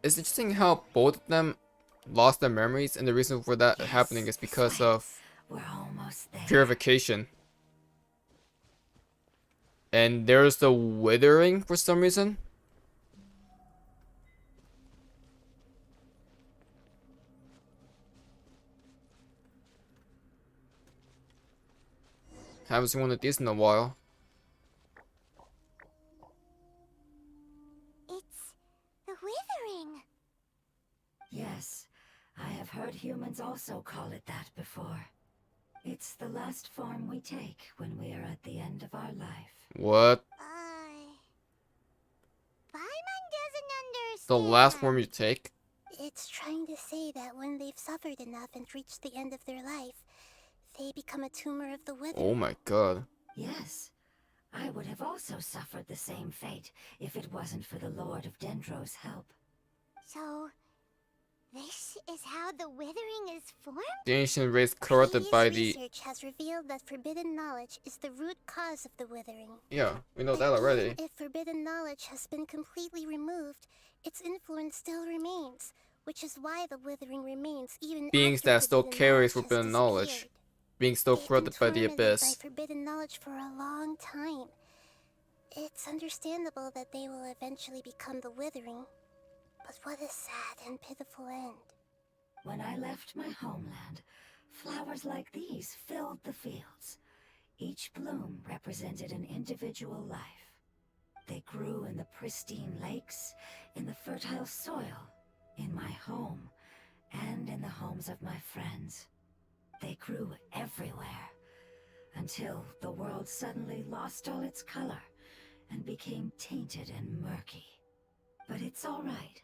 it's interesting how both of them lost their memories, and the reason for that happening is because of We're almost there. purification. And there's the withering for some reason. Haven't seen one of these in a while. It's the withering. Yes, I have heard humans also call it that before. It's the last form we take when we are at the end of our life. What? Paimon doesn't understand. The last form you take? It's trying to say that when they've suffered enough and reached the end of their life, they become a tumor of the wither. Oh my god. Yes, I would have also suffered the same fate if it wasn't for the Lord of Dendro's help. So, this is how the withering is formed? The ancient race corrupted by the... research has revealed that forbidden knowledge is the root cause of the withering. Yeah, we know that already. If forbidden knowledge has been completely removed, its influence still remains, which is why the withering remains even Beings after that still forbidden carries knowledge has forbidden knowledge. disappeared. Being still They've been corrupted by the tormented abyss. by forbidden knowledge for a long time. It's understandable that they will eventually become the withering. But what a sad and pitiful end. When I left my homeland, flowers like these filled the fields. Each bloom represented an individual life. They grew in the pristine lakes, in the fertile soil, in my home, and in the homes of my friends. They grew everywhere, until the world suddenly lost all its color and became tainted and murky. But it's all right.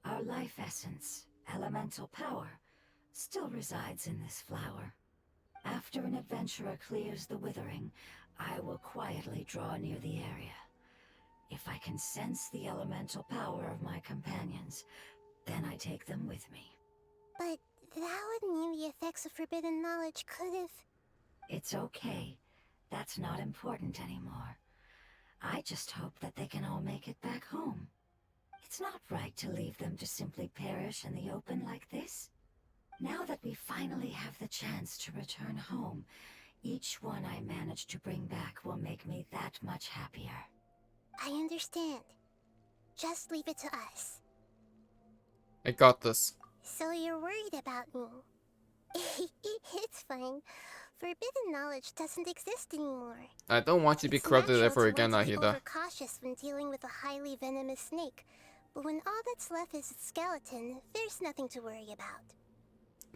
Our life essence, elemental power, still resides in this flower. After an adventurer clears the withering, I will quietly draw near the area. If I can sense the elemental power of my companions, then I take them with me. But that would mean the effects of forbidden knowledge could have... It's okay. That's not important anymore. I just hope that they can all make it back home. It's not right to leave them to simply perish in the open like this. Now that we finally have the chance to return home, each one I manage to bring back will make me that much happier. I understand. Just leave it to us. I got this. So you're worried about me. It's fine. Forbidden knowledge doesn't exist anymore. I don't want you to be corrupted ever again, Nahida. Cautious when dealing with a highly venomous snake, but when all that's left is its skeleton, there's nothing to worry about.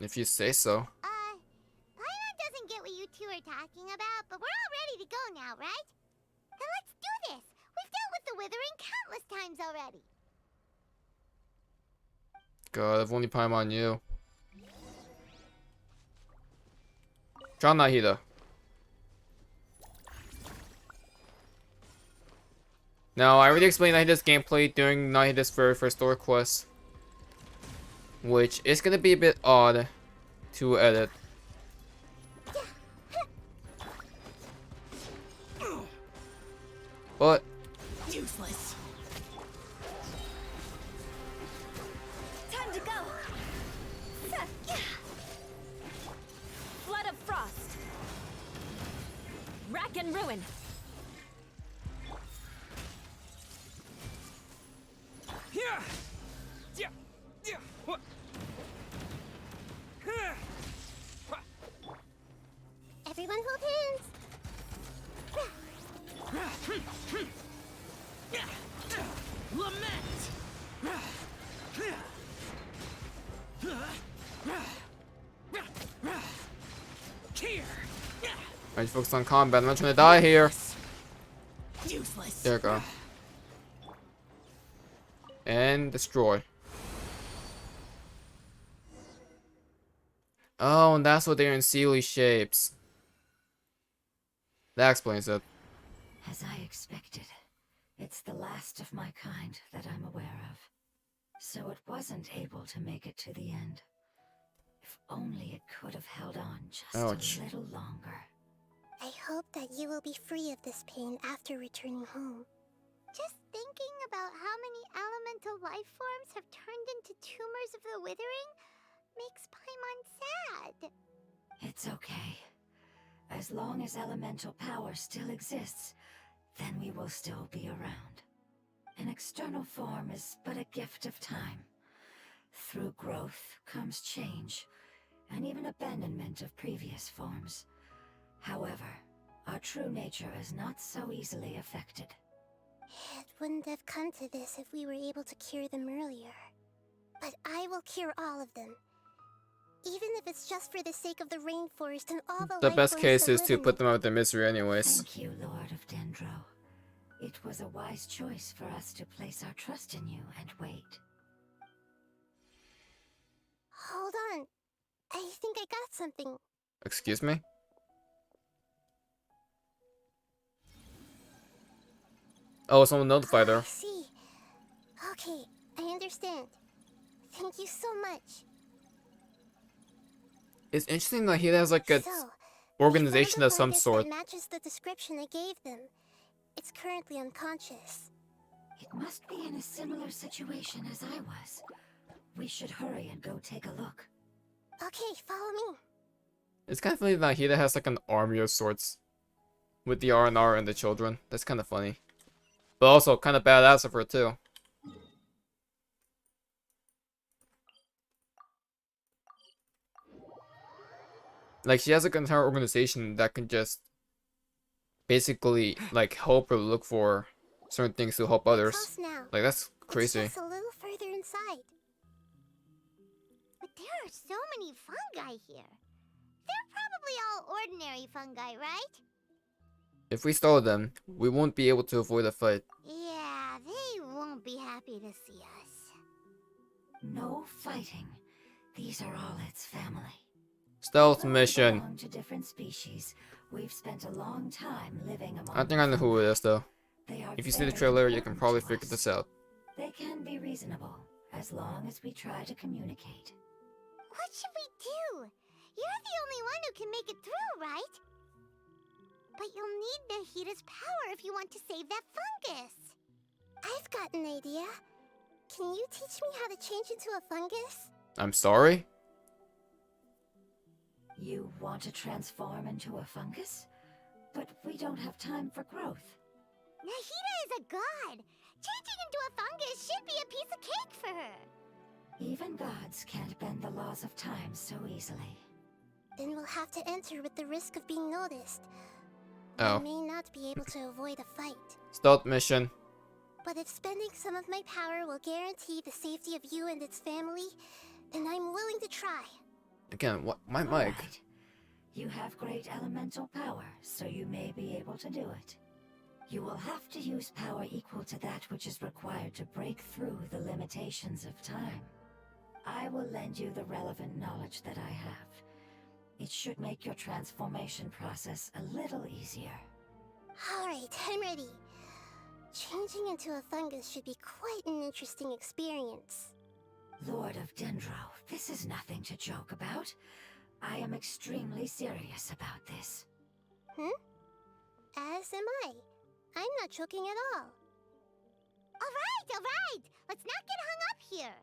If you say so. Paimon doesn't get what you two are talking about, but we're all ready to go now, right? Then let's do this. We've dealt with the withering countless times already. God, if only Paimon knew. Draw Nahida. Now, I already explained Nahida's gameplay during Nahida's very first story quest, which is gonna be a bit odd to edit. But Useless. Time to go. Flood of frost. Rack and ruin. Yeah. Yeah. Yeah. What? Everyone hold hands. Lament. Here. I just focus on combat. I'm not trying to die here. Useless. There we go. And destroy. Oh, and that's what they're in Sealy shapes. That explains it. As I expected, it's the last of my kind that I'm aware of. So it wasn't able to make it to the end. If only it could have held on just Ouch. a little longer. I hope that you will be free of this pain after returning home. Just thinking about how many elemental life forms have turned into tumors of the withering makes Paimon sad. It's okay. As long as elemental power still exists, then we will still be around. An external form is but a gift of time. Through growth comes change, and even abandonment of previous forms. However, our true nature is not so easily affected. It wouldn't have come to this if we were able to cure them earlier. But I will cure all of them. Even if it's just for the sake of the rainforest and all the The life best forms case that is live to in put it. them out of their misery anyways. Thank you, Lord of Dendro. It was a wise choice for us to place our trust in you and wait. Hold on. I think I got something. Excuse me? Oh, someone notified I her. see. Okay, I understand. Thank you so much. It's interesting that he has like a So, organization we of found a some fungus sort. that matches the description I gave them. It's currently unconscious. It must be in a similar situation as I was. We should hurry and go take a look. Okay, follow me. It's kind of funny that Nahida has like an army of sorts. With the R&R and the children. That's kind of funny. But also kind of badass of her too. Like she has like an entire organization that can just basically like help her look for certain things to help We're others. close now. Like that's It's crazy. just a little further inside. But there are so many fungi here. They're probably all ordinary fungi, right? If we stall them, we won't be able to avoid a fight. Yeah, they won't be happy to see us. No fighting. These are all its family. Stealth Although we mission. belong to different species, we've spent a long time living among I think I know who it is though. They are If you see the very trailer, you can important probably to figure us. this out. They can be reasonable, as long as we try to communicate. What should we do? You're the only one who can make it through, right? But you'll need Nahida's power if you want to save that fungus. I've got an idea. Can you teach me how to change into a fungus? I'm sorry? You want to transform into a fungus? But we don't have time for growth. Nahida is a god. Changing into a fungus should be a piece of cake for her. Even gods can't bend the laws of time so easily. Then we'll have to enter with the risk of being noticed. Oh. We may not be able to avoid a fight. Stealth mission. But if spending some of my power will guarantee the safety of you and its family, then I'm willing to try. Again, what? My All mic. right. You have great elemental power, so you may be able to do it. You will have to use power equal to that which is required to break through the limitations of time. I will lend you the relevant knowledge that I have. It should make your transformation process a little easier. Alright, I'm ready. Changing into a fungus should be quite an interesting experience. Lord of Dendro, this is nothing to joke about. I am extremely serious about this. As am I. I'm not joking at all. Alright! Let's not get hung up here.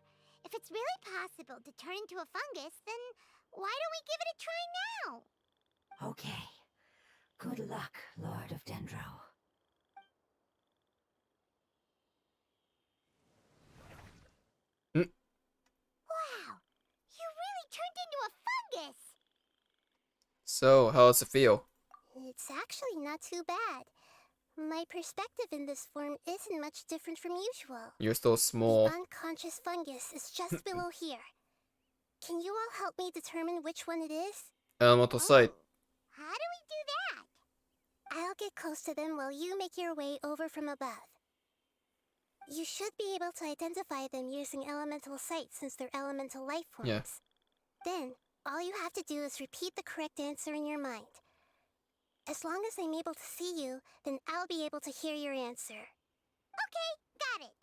If it's really possible to turn into a fungus, then why don't we give it a try now? Okay. Good luck, Lord of Dendro. Wow! You really turned into a fungus! So, how does it feel? It's actually not too bad. My perspective in this form isn't much different from usual. You're still small. The unconscious fungus is just below here. Can you all help me determine which one it is? Elemental sight. How do we do that? I'll get close to them while you make your way over from above. You should be able to identify them using elemental sight since they're elemental life forms. Yeah. Then, all you have to do is repeat the correct answer in your mind. As long as I'm able to see you, then I'll be able to hear your answer. Okay, got it.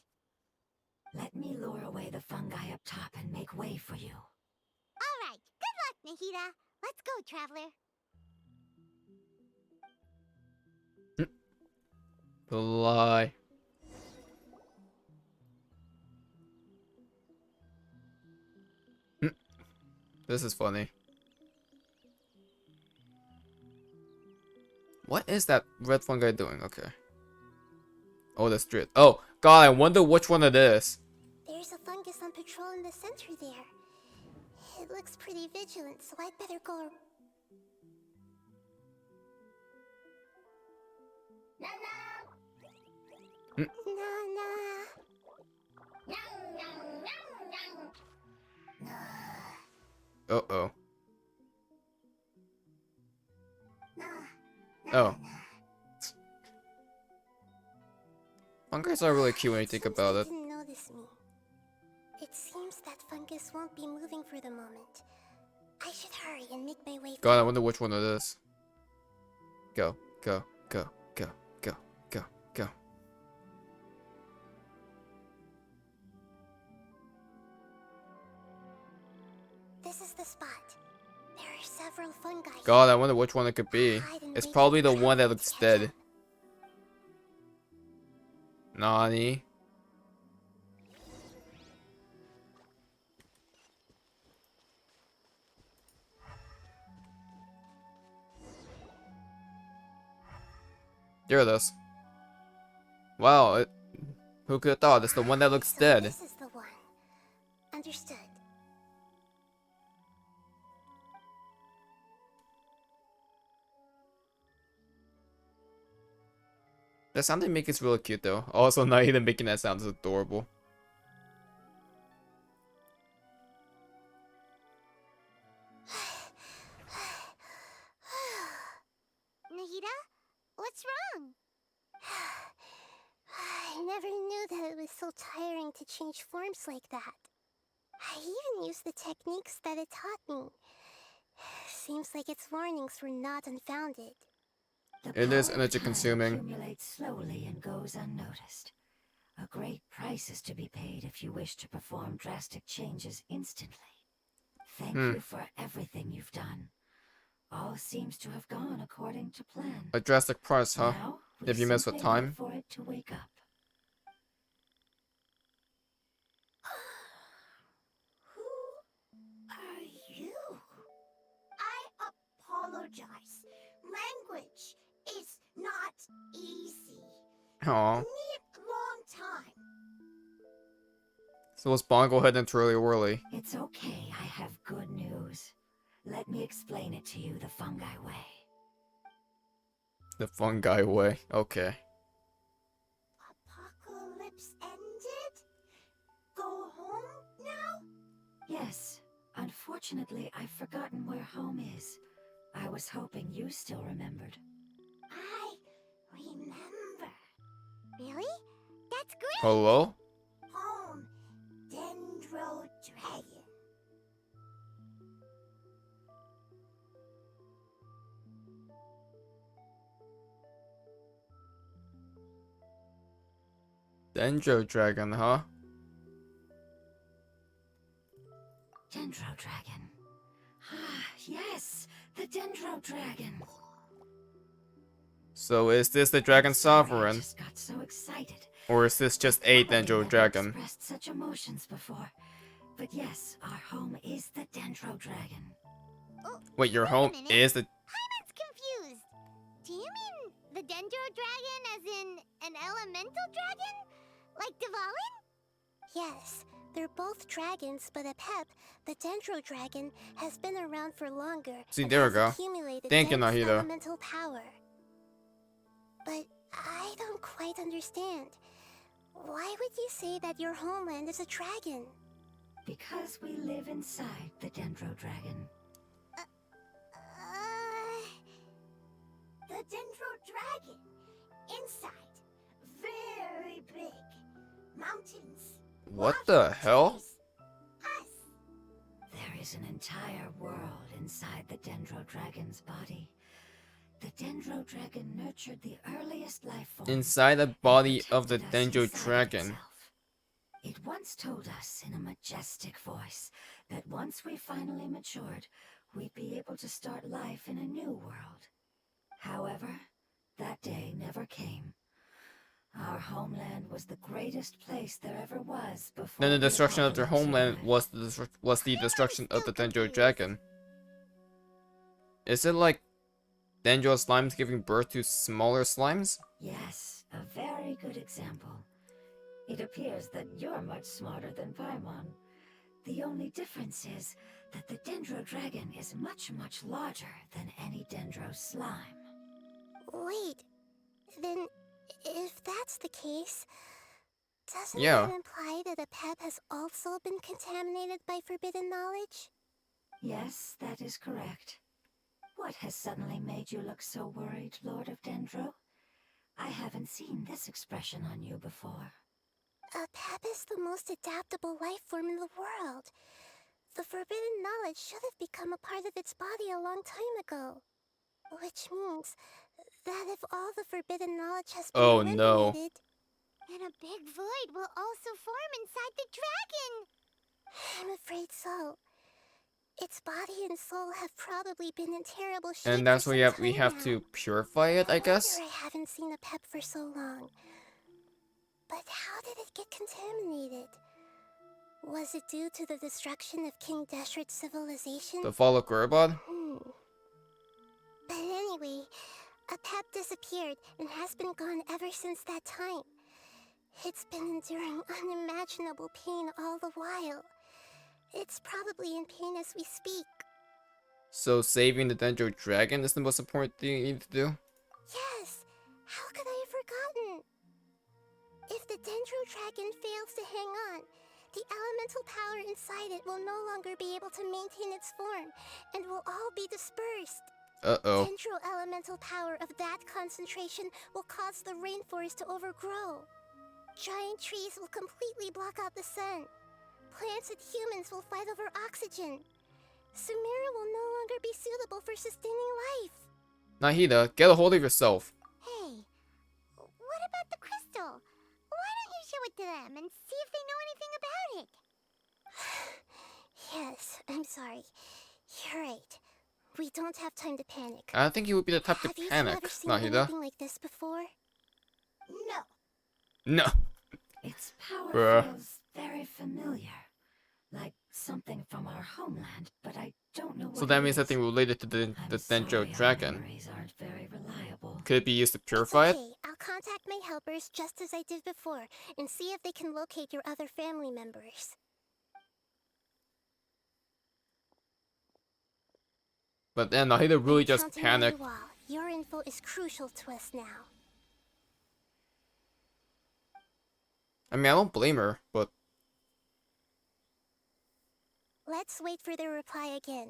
Let me lure away the fungi up top and make way for you. All right, good luck, Nahida. Let's go, traveler. The lie. This is funny. What is that red fungi doing? Okay. Oh, that's drift. Oh, God, I wonder which one it is. There's a fungus on patrol in the center there. It looks pretty vigilant, so I'd better go. Hmm. Uh-oh. Oh. Fungus are really cute when you think about it. Didn't notice me. It seems that fungus won't be moving for the moment. I should hurry and make my way. God, I wonder which one it is. Go, go, go, go, go, go, go. This is the spot. There are several fungi. God, I wonder which one it could be. It's probably the one that looks dead. Nani? There it is. Wow, who could have thought? It's the one that looks So dead. This is the one. Understood. The sound they make is really cute though. Also, Nahida making that sound is adorable. Nahida? What's wrong? I never knew that it was so tiring to change forms like that. I even used the techniques that it taught me. Seems like its warnings were not unfounded. The It is power of energy time consuming. accumulates slowly and goes unnoticed. A great price is to be paid if you wish to perform drastic changes instantly. Thank you for everything you've done. All seems to have gone according to plan. A drastic price, huh? Now, we If you mess with simply wait time. for it to wake up. Who are you? I apologize. Language is not easy. Aw. Need long time. So let's bongo head into really whirly. It's okay, I have good news. Let me explain it to you the fungi way. The fungi way. Okay. Apocalypse ended? Go home now? Yes, unfortunately, I've forgotten where home is. I was hoping you still remembered. I remember. Really? That's great! Hello? Home, Dendro Dragon. Dendro Dragon, huh? Dendro Dragon. Ah, yes, the Dendro Dragon. So is this the Dragon Sorry, I Sovereign? just got so excited. Or is this just a Probably Dendro never Dragon? expressed such emotions before. But yes, our home is the Dendro Dragon. Wait, your home minute. is the... Paimon's confused. Do you mean the Dendro Dragon as in an elemental dragon? Like Dvalin? Yes, they're both dragons, but Apep, the Dendro Dragon, has been around for longer. See, and there we has go. accumulated Thank you, dense Nahida. elemental power. But I don't quite understand. Why would you say that your homeland is a dragon? Because we live inside the Dendro Dragon. The Dendro Dragon. Inside. Very big. Mountains. What the hell? Us. There is an entire world inside the Dendro Dragon's body. The Dendro Dragon nurtured the earliest life forms. Inside the and body of the protected us Dendro inside Dragon. itself. It once told us in a majestic voice that once we finally matured, we'd be able to start life in a new world. However, that day never came. Our homeland was the greatest place there ever was before. Then the destruction of their apocalypse homeland arrived. was the destruction of the Dendro Dragon. Is it like Dendro slimes giving birth to smaller slimes? Yes, a very good example. It appears that you're much smarter than Paimon. The only difference is that the Dendro Dragon is much, much larger than any Dendro slime. Wait, then if that's the case, doesn't Yeah. that imply that Apep has also been contaminated by forbidden knowledge? Yes, that is correct. What has suddenly made you look so worried, Lord of Dendro? I haven't seen this expression on you before. Apep is the most adaptable life form in the world. The forbidden knowledge should have become a part of its body a long time ago. Which means that if all the forbidden knowledge has been Oh, no. eliminated, then a big void will also form inside the dragon. I'm afraid so. Its body and soul have probably been in terrible shape. And that's for why some we time have now. to purify it, I guess? I haven't seen Apep for so long. But how did it get contaminated? Was it due to the destruction of King Deshret's civilization? The fall of Gurabad? But anyway, Apep disappeared and has been gone ever since that time. It's been enduring unimaginable pain all the while. It's probably in pain as we speak. So saving the Dendro Dragon is the most important thing you need to do? Yes! How could I have forgotten? If the Dendro Dragon fails to hang on, the elemental power inside it will no longer be able to maintain its form, and will all be dispersed. Uh-oh. Dendro elemental power of that concentration will cause the rainforest to overgrow. Giant trees will completely block out the sun. Plants and humans will fight over oxygen. Sumeru will no longer be suitable for sustaining life. Nahida, get a hold of yourself. Hey, what about the crystal? Why don't you show it to them and see if they know anything about it? Yes, I'm sorry. You're right. We don't have time to panic. I think you would be the type Have to you panic, ever seen Nahida. anything like this before? No. No. Its power Bruh. feels very familiar. Like something from our homeland, but I don't know what So that it means is. something related to the I'm Dendro sorry, our Dragon. memories aren't very reliable. Could it be used to purify It's it? okay. I'll contact my helpers just as I did before and see if they can locate your other family members. But then Nahida really I'm just counting on panicked. you all. Your info is crucial to us now. I mean, I don't blame her, but Let's wait for their reply again,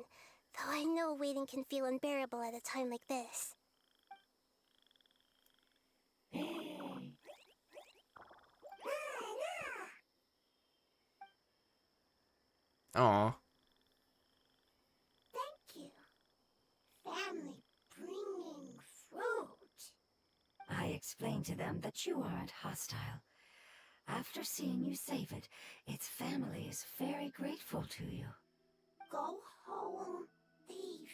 though I know waiting can feel unbearable at a time like this. aw. Thank you. Family bringing fruit. I explained to them that you aren't hostile. After seeing you save it, its family is very grateful to you. Go home, thief.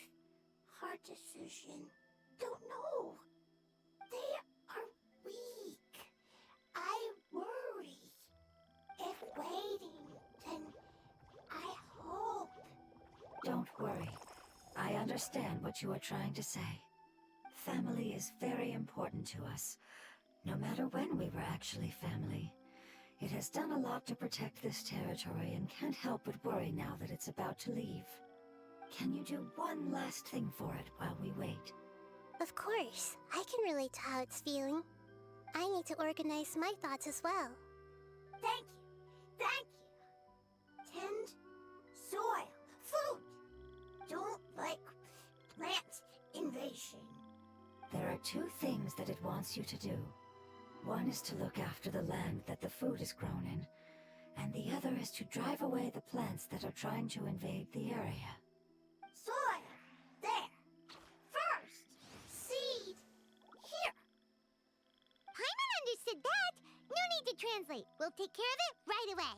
Hard decision. Don't know. They are weak. I worry. If waiting, then I hope. Don't worry. I understand what you are trying to say. Family is very important to us, no matter when we were actually family. It has done a lot to protect this territory and can't help but worry now that it's about to leave. Can you do one last thing for it while we wait? Of course. I can relate to how it's feeling. I need to organize my thoughts as well. Thank you. Thank you. Tend soil. Food. Don't like plant invasion. There are two things that it wants you to do. One is to look after the land that the food is grown in, and the other is to drive away the plants that are trying to invade the area. Soil. There. First. Seed. Here. Paimon understood that. No need to translate. We'll take care of it right away.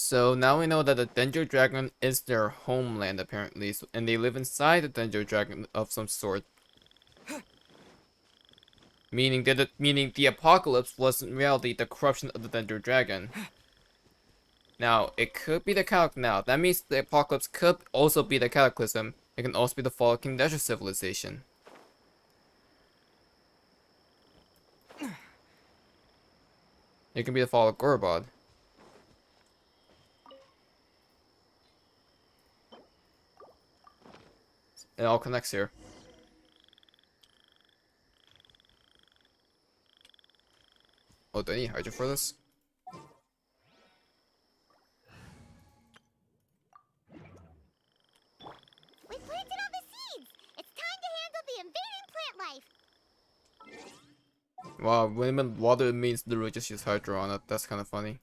So now we know that the Dendro Dragon is their homeland apparently, and they live inside the Dendro Dragon of some sort. Meaning the apocalypse was in reality the corruption of the Dendro Dragon. Now, it could be the Now, that means the apocalypse could also be the Cataclysm. It can also be the fall of King Desha's civilization. It can be the fall of Gorobod. It all connects here. Oh, do I need Hydra for this? We planted all the seeds! It's time to handle the invading plant life! Wow, when water means literally just use Hydra on it. That's kind of funny.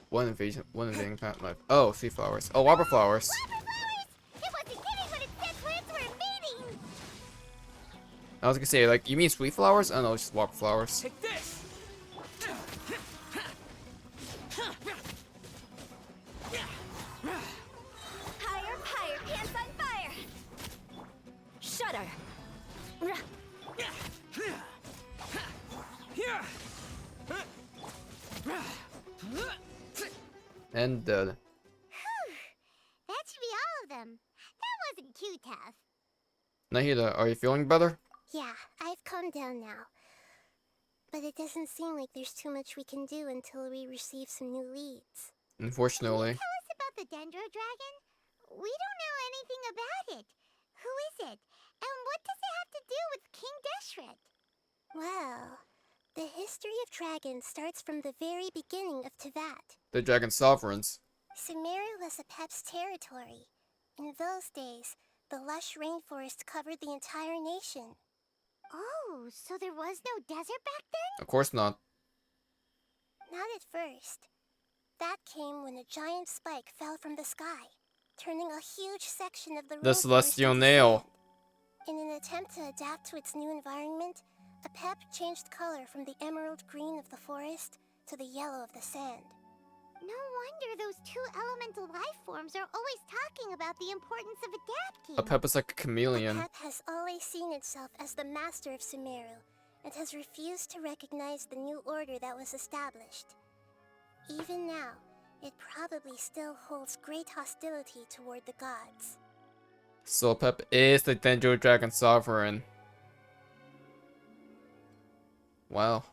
One invading plant life. Oh, sea flowers. Oh, wobber flowers. Wobber flowers! It wasn't kidding when it said plants were invading! I was gonna say, like, you mean sweet flowers? Oh no, it's just wobber flowers. Take this! Higher, higher, pants on fire! Shudder! And dead. That should be all of them. That wasn't too tough. Nahida, are you feeling better? Yeah, I've calmed down now. But it doesn't seem like there's too much we can do until we receive some new leads. Unfortunately. Tell us about the Dendro Dragon? We don't know anything about it. Who is it? And what does it have to do with King Deshret? Well, the history of dragons starts from the very beginning of Teyvat. The Dragon Sovereigns. Sumeru was Apep's territory. In those days, the lush rainforest covered the entire nation. Oh, so there was no desert back then? Of course not. Not at first. That came when a giant spike fell from the sky, turning a huge section of the The rainforest Celestial into Nail. sand. In an attempt to adapt to its new environment, Apep changed color from the emerald green of the forest to the yellow of the sand. No wonder those two elemental life forms are always talking about the importance of adapting. Apep is like a chameleon. Apep has always seen itself as the master of Sumeru, and has refused to recognize the new order that was established. Even now, it probably still holds great hostility toward the gods. So Apep is the Dendro Dragon Sovereign. Wow.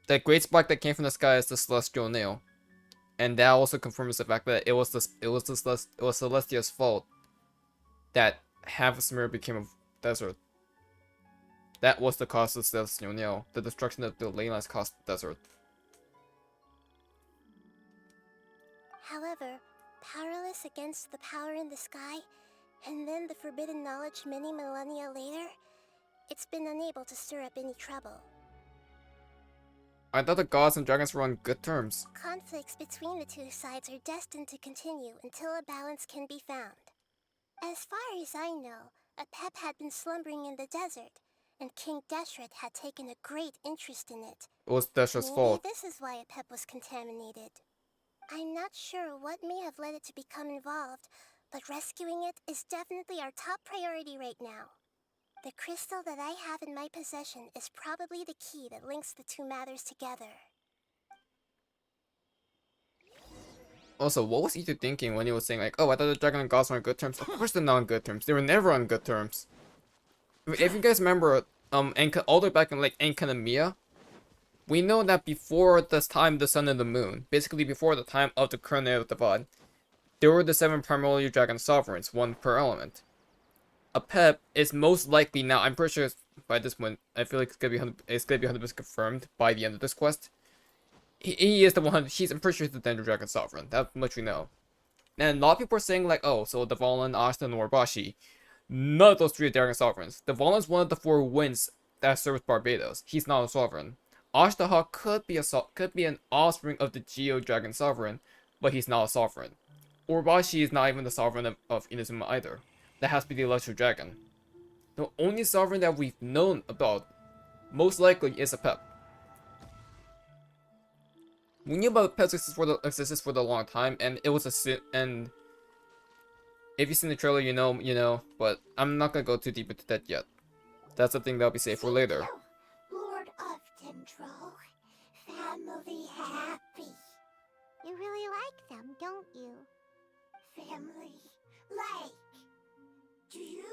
That great spike that came from the sky is the Celestial Nail. And that also confirms the fact that it was Celestia's fault that half of Sumeru became a desert. That was the cause of the Celestial Nail. The destruction of the ley lines caused the desert. However, powerless against the power in the sky, and then the forbidden knowledge many millennia later, it's been unable to stir up any trouble. I thought the gods and dragons were on good terms. Conflicts between the two sides are destined to continue until a balance can be found. As far as I know, Apep had been slumbering in the desert, and King Deshret had taken a great interest in it. It was Desha's Maybe fault. this is why Apep was contaminated. I'm not sure what may have led it to become involved, but rescuing it is definitely our top priority right now. The crystal that I have in my possession is probably the key that links the two matters together. Also, what was Aether thinking when he was saying like, oh, I thought the dragon and gods were on good terms? Of course they're not on good terms. They were never on good terms. If you guys remember, all the way back in like Enkanomiya, we know that before this time of the sun and the moon, basically before the time of the current era of Teyvat, there were the 7 primordial dragon sovereigns, 1 per element. Apep is most likely now. I'm pretty sure by this point, I feel like it's gonna be 100% confirmed by the end of this quest. He is the one. I'm pretty sure he's the Dendro Dragon Sovereign. That much we know. And a lot of people are saying like, oh, so the Valen, Ashta, and Warabashi. None of those 3 are Dragon Sovereigns. The Valen is one of the 4 winds that serves Barbados. He's not a sovereign. Ashtaha could be an offspring of the Geo Dragon Sovereign, but he's not a sovereign. Warabashi is not even the sovereign of Inazuma either. That has to be the Electro Dragon. The only sovereign that we've known about, most likely, is Apep. We knew about Apep's existence for the long time, and it was and if you've seen the trailer, you know, but I'm not gonna go too deep into that yet. That's the thing that'll be saved for later. Lord of Dendro, family happy. You really like them, don't you? Family like. Do you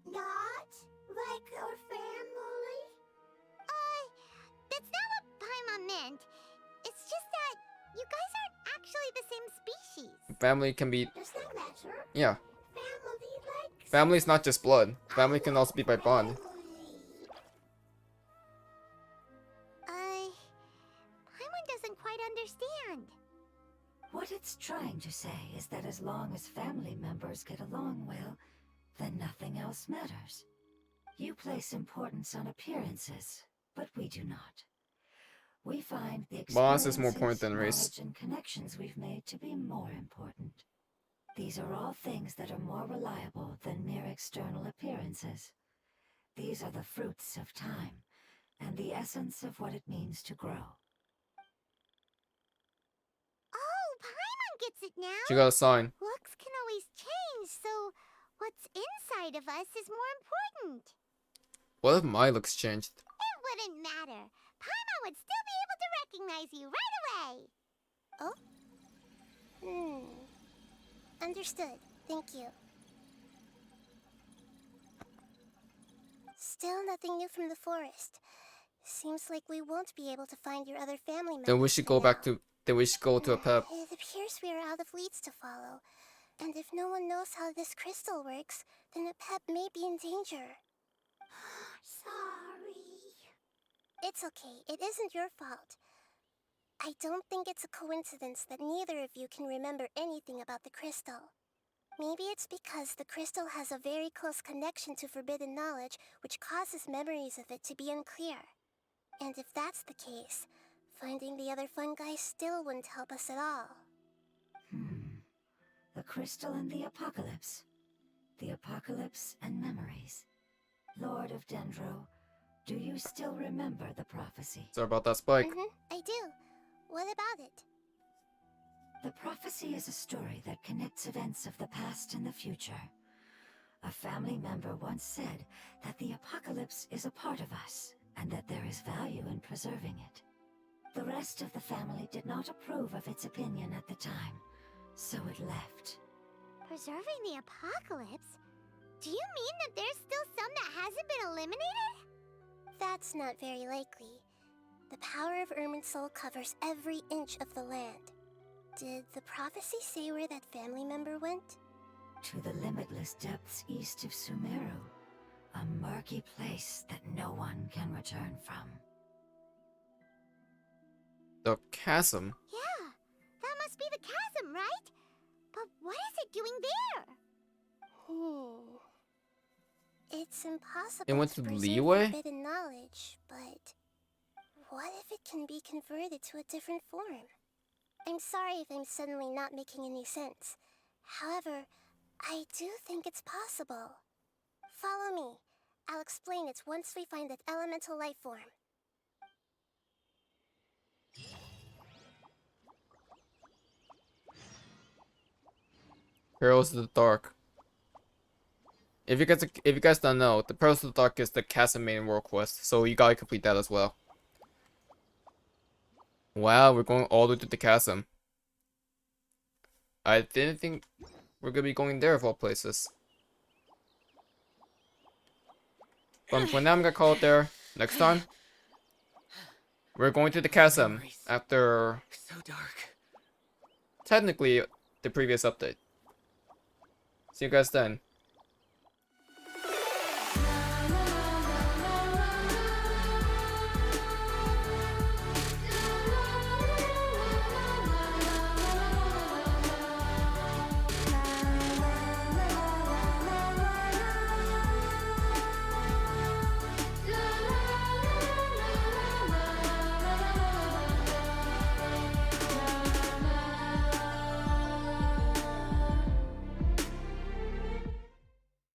not like our family? That's not what Paimon meant. It's just that you guys aren't actually the same species. Family can be, Does that matter? yeah. Family likes. Family is not just blood. Family can also be by bond. Paimon doesn't quite understand. What it's trying to say is that as long as family members get along well, then nothing else matters. You place importance on appearances, but we do not. We find the Bonds is more experiences, important than race. knowledge, and connections we've made to be more important. These are all things that are more reliable than mere external appearances. These are the fruits of time, and the essence of what it means to grow. Oh, Paimon gets it now. She got a sign. Looks can always change, so what's inside of us is more important. What if my looks changed? It wouldn't matter. Paimon would still be able to recognize you right away. Oh? Understood. Thank you. Still nothing new from the forest. Seems like we won't be able to find your other family members. Then we should go back to. Then we should go to Apep. It appears we are out of leads to follow. And if no one knows how this crystal works, then Apep may be in danger. Sorry. It's okay. It isn't your fault. I don't think it's a coincidence that neither of you can remember anything about the crystal. Maybe it's because the crystal has a very close connection to forbidden knowledge, which causes memories of it to be unclear. And if that's the case, finding the other fungi still wouldn't help us at all. The crystal and the apocalypse. The apocalypse and memories. Lord of Dendro, do you still remember the prophecy? Sorry about that spike. I do. What about it? The prophecy is a story that connects events of the past and the future. A family member once said that the apocalypse is a part of us, and that there is value in preserving it. The rest of the family did not approve of its opinion at the time, so it left. Preserving the apocalypse? Do you mean that there's still some that hasn't been eliminated? That's not very likely. The power of Irminsul covers every inch of the land. Did the prophecy say where that family member went? To the limitless depths east of Sumeru, a murky place that no one can return from. The chasm. Yeah, that must be the chasm, right? But what is it doing there? It's impossible It went to to preserve Leeway? forbidden knowledge, but what if it can be converted to a different form? I'm sorry if I'm suddenly not making any sense. However, I do think it's possible. Follow me. I'll explain it once we find that Elemental Lifeform. Heroes of the Dark. If you guys don't know, the Heroes of the Dark is the chasm main world quest, so you gotta complete that as well. Wow, we're going all the way to the chasm. I didn't think we're gonna be going there of all places. But for now, I'm gonna call it there. Next time, we're going to the chasm after So dark. technically the previous update. See you guys then.